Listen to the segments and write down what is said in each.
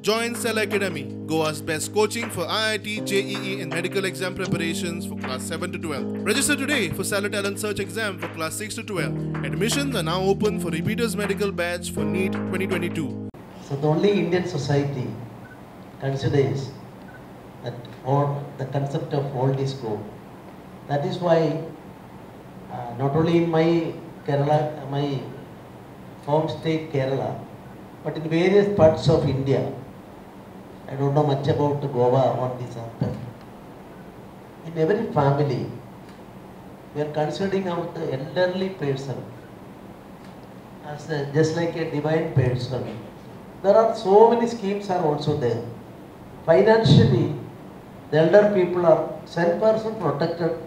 Join Cell Academy, Goa's best coaching for IIT, JEE and medical exam preparations for class 7 to 12. Register today for Cell Talent Search exam for class 6 to 12. Admissions are now open for repeaters medical batch for NEET 2022. So the only Indian society considers that the concept of old is gold. That is why not only in my Kerala, my home state Kerala, but in various parts of India, I don't know much about Goa on this aspect. In every family, we are considering out the elderly person as just like a divine person. There are so many schemes are also there. Financially, the elder people are 100% protected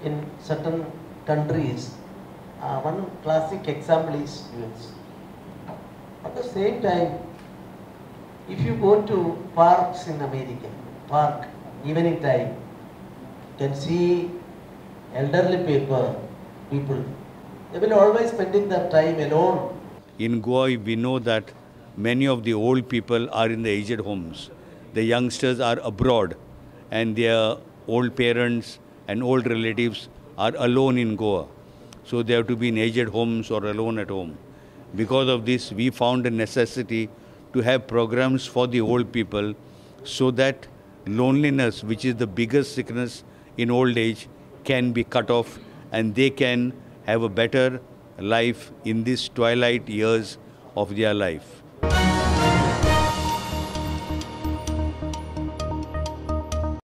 in certain countries. One classic example is US. At the same time, if you go to parks in America, evening time, you can see elderly people, they will always spending their time alone. In Goa, we know that many of the old people are in the aged homes. The youngsters are abroad and their old parents and old relatives are alone in Goa. So they have to be in aged homes or alone at home. Because of this, we found a necessity to have programs for the old people so that loneliness, which is the biggest sickness in old age, can be cut off and they can have a better life in these twilight years of their life.